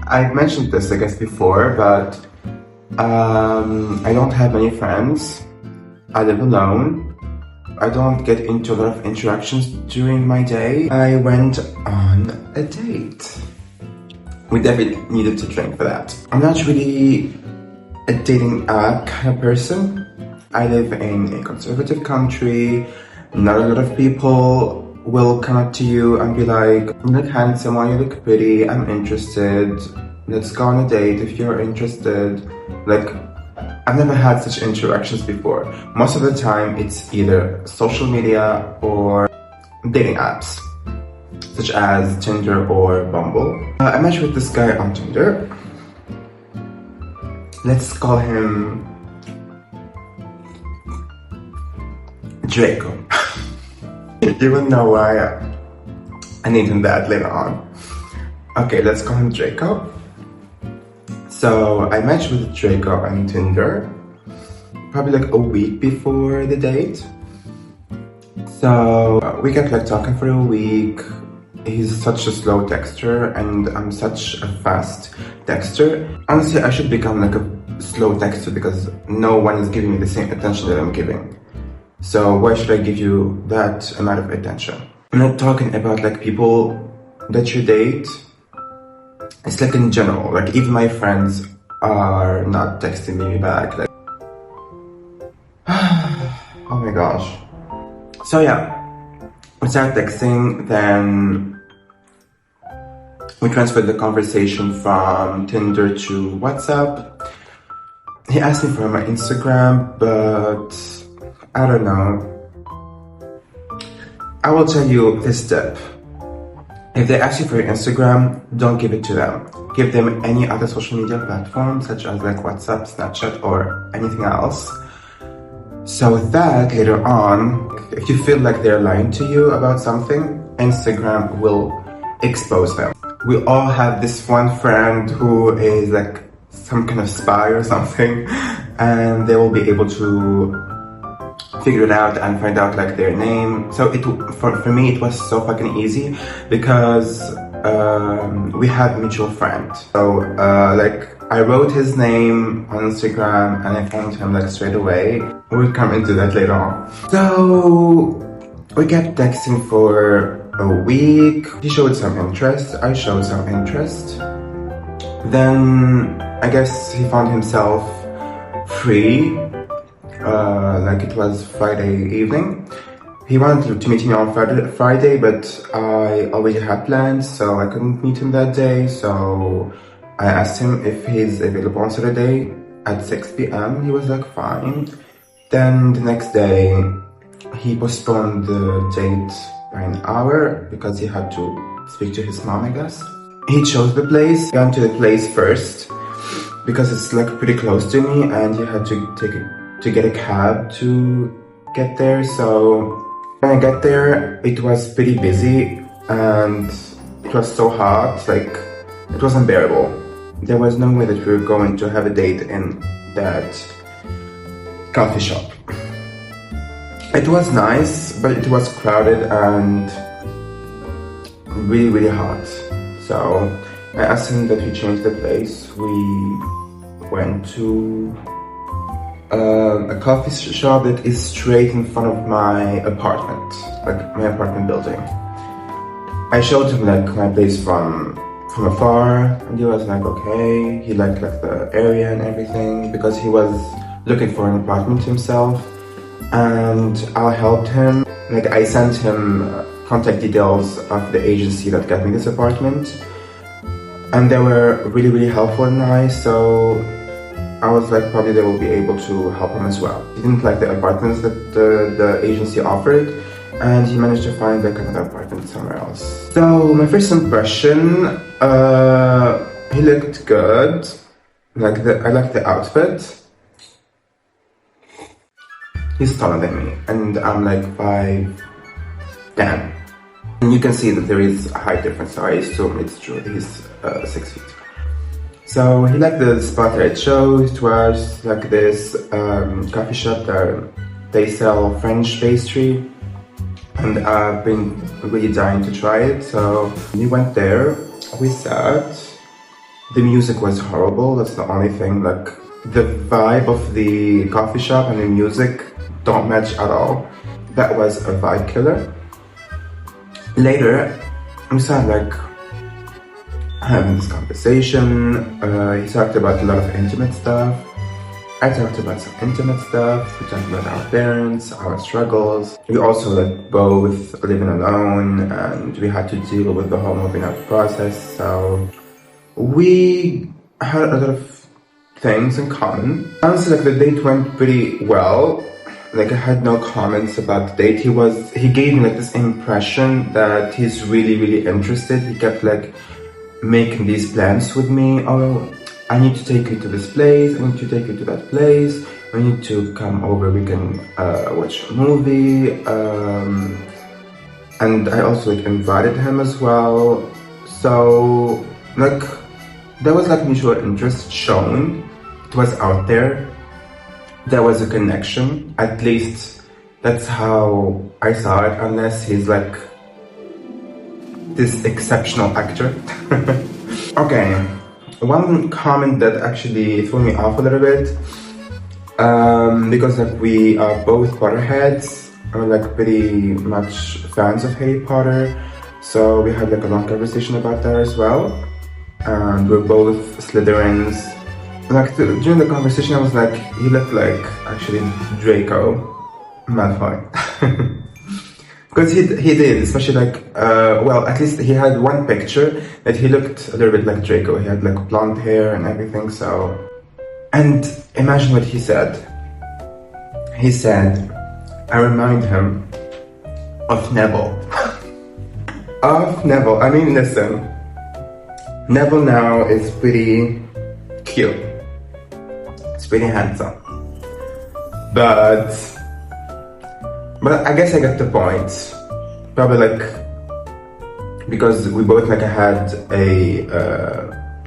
I've mentioned this, I guess, before, but I don't have many friends. I live alone. I don't get into a lot of interactions during my day. I went on a date. We definitely needed to drink for that. I'm not really a dating app kind of person. I live in a conservative country. Not a lot of people will come up to you and be like, you look handsome or you look pretty, I'm interested, let's go on a date if you're interested. Like, I've never had such interactions before. Most of the time it's either social media or dating apps, such as Tinder or Bumble. I matched with this guy on Tinder. Let's call him Draco. You will know why I named him that later on. Okay, let's call him Draco. So I matched with Draco on Tinder probably like a week before the date. So we kept like talking for a week. He's such a slow texter and I'm such a fast texter. Honestly, I should become like a slow texter because no one is giving me the same attention that I'm giving. So why should I give you that amount of attention? I'm not talking about like people that you date. It's like in general, like even my friends are not texting me back. Like, oh my gosh. So yeah, we started texting, then we transferred the conversation from Tinder to WhatsApp. He asked me for my Instagram, but I don't know. I will tell you this tip. If they ask you for your Instagram, don't give it to them. Give them any other social media platform, such as like WhatsApp, Snapchat, or anything else. So with that, later on, if you feel like they're lying to you about something, Instagram will expose them. We all have this one friend who is like some kind of spy or something, and they will be able to figure it out and find out like their name. So for me it was so fucking easy because we had mutual friends. So like I wrote his name on Instagram and I found him like straight away. We'll come into that later on. So we kept texting for a week. He showed some interest, I showed some interest. Then I guess he found himself free. Like it was Friday evening. He wanted to meet me on Friday, but I already had plans, so I couldn't meet him that day. So I asked him if he's available on Saturday at 6 p.m. He was like, fine. Then the next day, he postponed the date by an hour because he had to speak to his mom, I guess. He chose the place. He went to the place first because it's like pretty close to me, and he had to get a cab to get there. So when I got there, it was pretty busy and it was so hot, like it was unbearable. There was no way that we were going to have a date in that coffee shop. It was nice, but it was crowded and really, really hot. So I asked him that we change the place. We went to a coffee shop that is straight in front of my apartment, like my apartment building. I showed him like my place from afar, and he was like, okay. He liked like the area and everything because he was looking for an apartment himself, and I helped him. Like I sent him contact details of the agency that got me this apartment, and they were really, really helpful and nice. So I was like, probably they will be able to help him as well. He didn't like the apartments that the agency offered, and he managed to find like another apartment somewhere else. So my first impression, he looked good. Like I liked the outfit. He's taller than me, and I'm like 5'10". And you can see that there is a height difference, so I assume it's true that he's 6 feet. So he liked the spot that I chose. It was like this coffee shop that they sell French pastry, and I've been really dying to try it. So we went there, we sat, The music was horrible, that's the only thing. Like, the vibe of the coffee shop and the music don't match at all. That was a vibe killer. Later, we started like having this conversation. He talked about a lot of intimate stuff. I talked about some intimate stuff. We talked about our parents, our struggles. We also like both living alone, and we had to deal with the whole moving out process. So we had a lot of things in common. Honestly, like the date went pretty well. Like I had no comments about the date. He gave me like this impression that he's really interested. He kept like making these plans with me. Oh, I need to take you to this place, I need to take you to that place, we need to come over, we can watch a movie. And I also like invited him as well. So like there was like mutual interest shown. It was out there. There was a connection. At least that's how I saw it, unless he's like this exceptional actor. Okay, one comment that actually threw me off a little bit, because like we are both Potterheads, we're like pretty much fans of Harry Potter, so we had like a long conversation about that as well. And we're both Slytherins. Like during the conversation, I was like, he looked like actually Draco Malfoy. Because he did, especially like, well, at least he had one picture that he looked a little bit like Draco. He had like blonde hair and everything, so. And imagine what he said. He said, I remind him of Neville. Of Neville. I mean, listen. Neville now is pretty cute. He's pretty handsome. But I guess I get the point. Probably like because we both like had a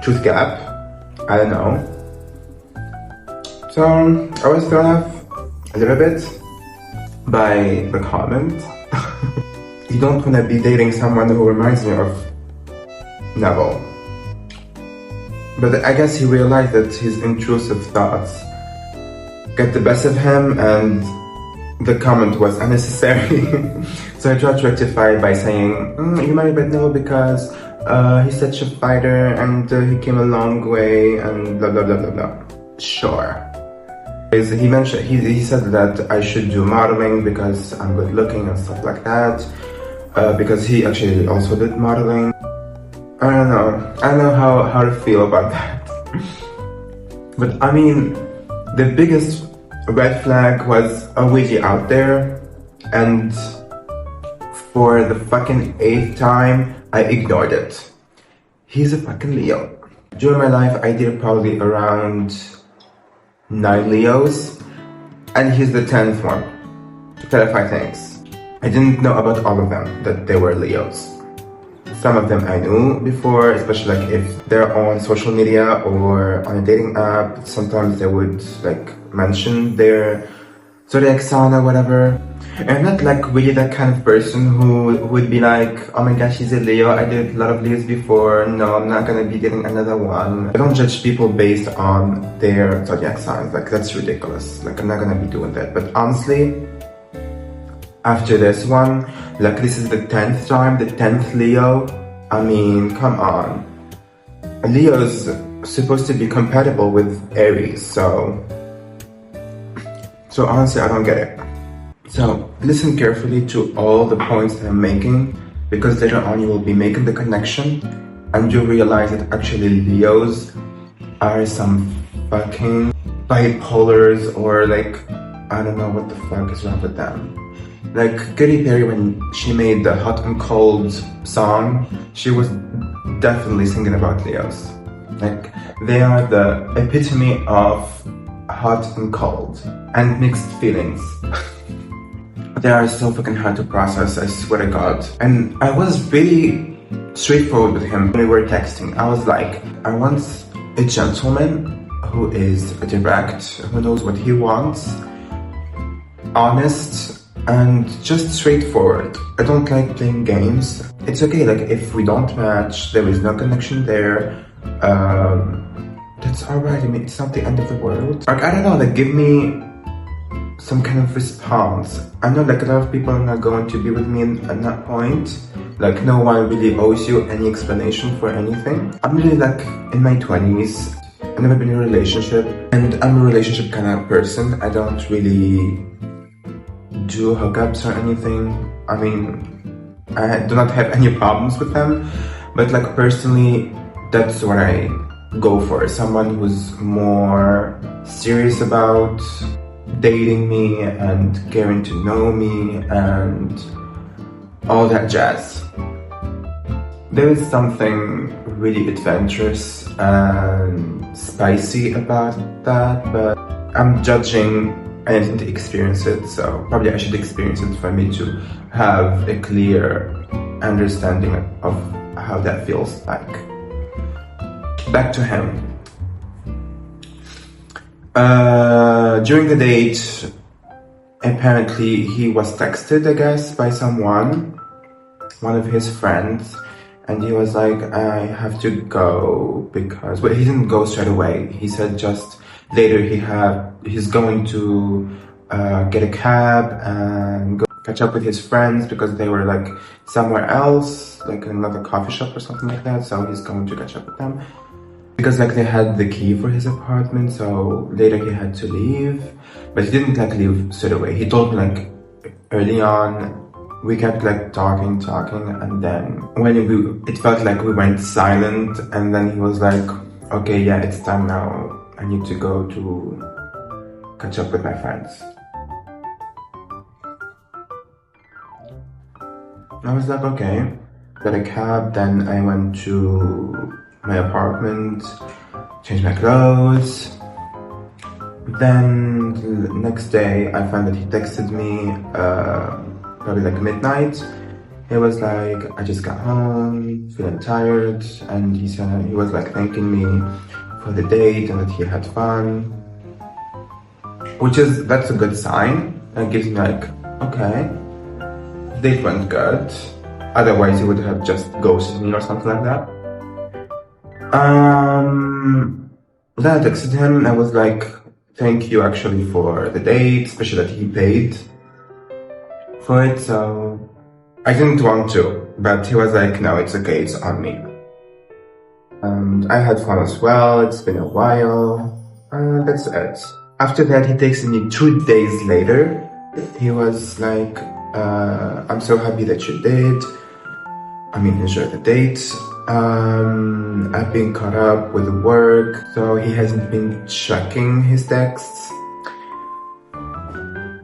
tooth gap. I don't know. So I was thrown off a little bit by the comment. You don't want to be dating someone who reminds me of Neville. But I guess he realized that his intrusive thoughts got the best of him and the comment was unnecessary. So I tried to rectify it by saying, you married Neville because he's such a fighter and he came a long way and blah blah blah blah blah. Sure. He mentioned, he said that I should do modeling because I'm good looking and stuff like that. Because he actually also did modeling. I don't know how to feel about that. But I mean, the biggest red flag was already out there, and for the fucking 8th time, I ignored it. He's a fucking Leo. During my life, I did probably around 9 Leos, and he's the 10th one. To clarify things, I didn't know about all of them, that they were Leos. Some of them I knew before, especially like if they're on social media or on a dating app, sometimes they would like mention their zodiac sign or whatever. And I'm not like really that kind of person who would be like, oh my gosh, he's a Leo, I did a lot of Leos before, no, I'm not gonna be getting another one. I don't judge people based on their zodiac signs, like that's ridiculous. Like I'm not gonna be doing that. But honestly, after this one, like this is the 10th time, the 10th Leo. I mean, come on. Leo's supposed to be compatible with Aries, so honestly, I don't get it. So listen carefully to all the points that I'm making, because later on you will be making the connection and you'll realize that actually Leos are some fucking bipolars, or like, I don't know what the fuck is wrong with them. Like Katy Perry, when she made the Hot and Cold song, she was definitely singing about Leos. Like, they are the epitome of hot and cold and mixed feelings. They are so fucking hard to process, I swear to God. And I was really straightforward with him when we were texting. I was like, I want a gentleman who is direct, who knows what he wants, honest, and just straightforward. I don't like playing games. It's okay, like if we don't match, there is no connection there, that's alright. I mean, it's not the end of the world. Like, I don't know, like, give me some kind of response. I know like a lot of people are not going to be with me at that point. Like, no one really owes you any explanation for anything. I'm really like in my 20s. I've never been in a relationship, and I'm a relationship kind of person. I don't really do hookups or anything. I mean, I do not have any problems with them, but like personally, that's what I go for. Someone who's more serious about dating me and getting to know me and all that jazz. There is something really adventurous and spicy about that, but I'm judging. I didn't experience it, so probably I should experience it for me to have a clear understanding of how that feels like. Back to him. During the date, apparently he was texted, I guess, by someone, one of his friends, and he was like, I have to go because, but he didn't go straight away. He said just later he's going to get a cab and go catch up with his friends because they were like somewhere else, like another coffee shop or something like that. So he's going to catch up with them because like they had the key for his apartment. So later he had to leave, but he didn't like leave straight away. He told me like early on. We kept like talking, and then when it felt like we went silent, and then he was like, okay, yeah, it's time now. I need to go to catch up with my friends. I was like, okay. Got a cab, then I went to my apartment, changed my clothes. Then the next day I found that he texted me probably like midnight. He was like, I just got home, feeling tired, and he said he was like thanking me for the date and that he had fun, that's a good sign. That gives me like, okay, date went good. Otherwise he would have just ghosted me or something like that. Then I texted him and I was like, thank you actually for the date, especially that he paid for it. So I didn't want to, but he was like, no, it's okay, it's on me. And I had fun as well. It's been a while. That's it. After that, he texted me 2 days later. He was like, I'm so happy that you did. I mean, enjoy the date. I've been caught up with work, so he hasn't been checking his texts.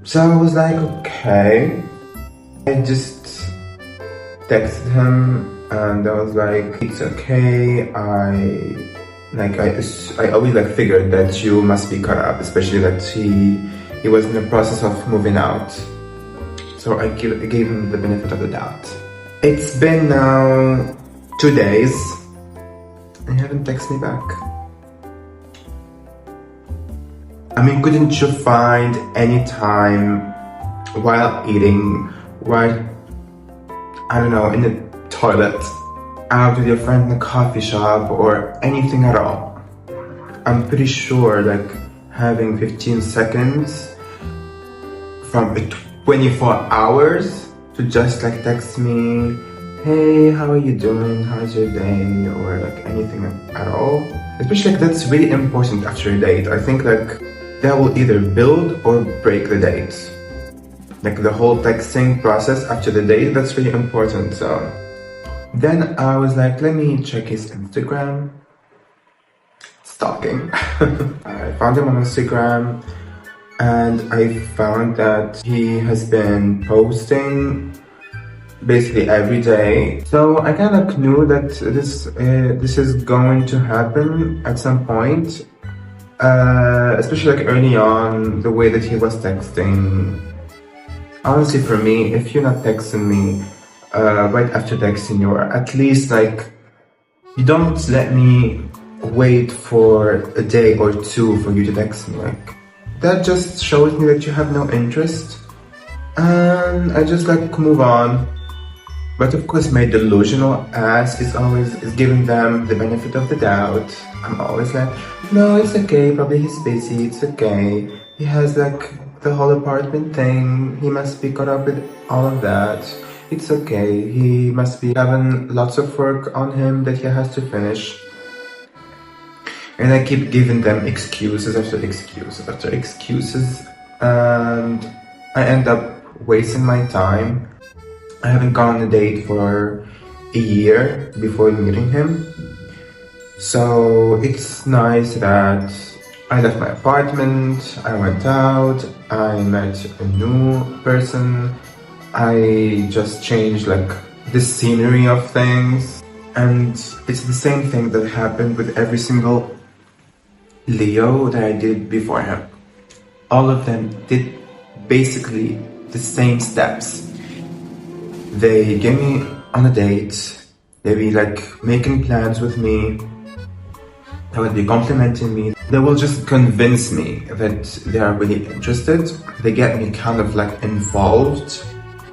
So I was like, okay. I just texted him and I was like, it's okay. I always like figured that you must be caught up, especially that he was in the process of moving out. So I gave him the benefit of the doubt. It's been now 2 days and he hasn't texted me back. I mean, couldn't you find any time while eating, right, I don't know, in the toilet, out with your friend in a coffee shop or anything at all? I'm pretty sure like having 15 seconds from 24 hours to just like text me, hey, how are you doing? How's your day? Or like anything at all. Especially like that's really important after a date. I think like that will either build or break the date. Like the whole texting process after the date, that's really important. So then I was like, let me check his Instagram. Stalking. I found him on Instagram and I found that he has been posting basically every day. So I kind of knew that this is going to happen at some point. Especially like early on, the way that he was texting. Honestly, for me, if you're not texting me right after texting you, or at least like you don't let me wait for a day or two for you to text me, like that just shows me that you have no interest, and I just like move on. But of course, my delusional ass is always giving them the benefit of the doubt. I'm always like, no, it's okay, probably he's busy, it's okay. He has like the whole apartment thing, he must be caught up with all of that. It's okay, he must be having lots of work on him that he has to finish. And I keep giving them excuses after excuses after excuses, and I end up wasting my time. I haven't gone on a date for a year before meeting him. So it's nice that I left my apartment, I went out, I met a new person, I just changed like the scenery of things. And it's the same thing that happened with every single Leo that I did before him. All of them did basically the same steps. They get me on a date, they be like making plans with me, they will be complimenting me, they will just convince me that they are really interested. They get me kind of like involved,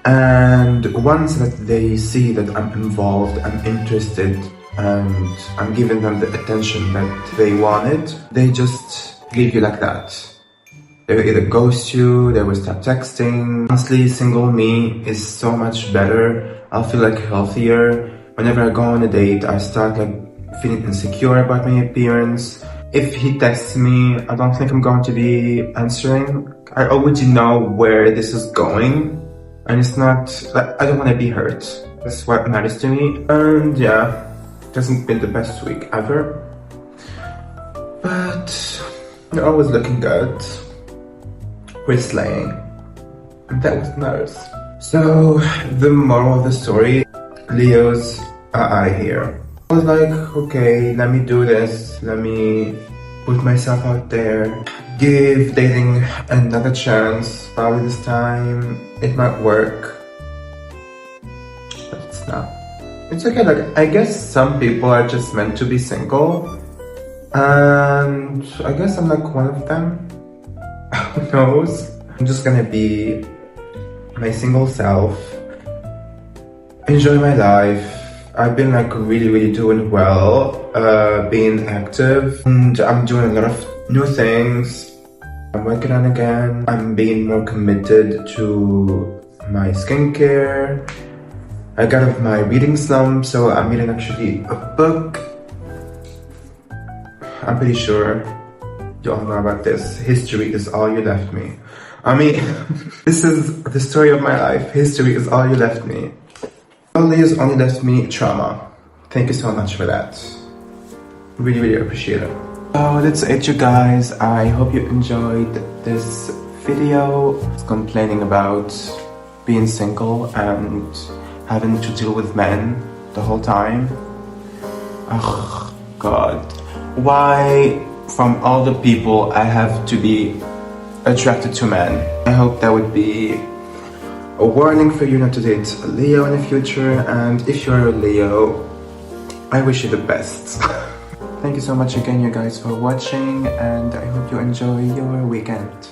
and once that they see that I'm involved, I'm interested, and I'm giving them the attention that they wanted, they just leave you like that. They will either ghost you, they will stop texting. Honestly, single me is so much better. I'll feel like healthier. Whenever I go on a date, I start like feeling insecure about my appearance. If he texts me, I don't think I'm going to be answering. I already know where this is going, and it's not like I don't want to be hurt. That's what matters to me. And yeah, it hasn't been the best week ever, but you're always looking good. We're slaying, and that was nice. So the moral of the story, Leos are out of here. I was like, okay, let me do this, let me put myself out there, give dating another chance. Probably this time it might work, but it's not. It's okay, like I guess some people are just meant to be single, and I guess I'm like one of them. Who knows? I'm just gonna be my single self, enjoy my life. I've been like really doing well, being active, and I'm doing a lot of new things. I'm working on again. I'm being more committed to my skincare. I got off my reading slump, so I'm reading actually a book. I'm pretty sure you all know about this. History is all you left me. I mean, this is the story of my life. History is all you left me. Leo's only left me trauma. Thank you so much for that. Really appreciate it. So that's it, you guys. I hope you enjoyed this video. I was complaining about being single and having to deal with men the whole time. Oh God. Why, from all the people, I have to be attracted to men? I hope that would be a warning for you not to date a Leo in the future, and if you're a Leo, I wish you the best. Thank you so much again, you guys, for watching, and I hope you enjoy your weekend.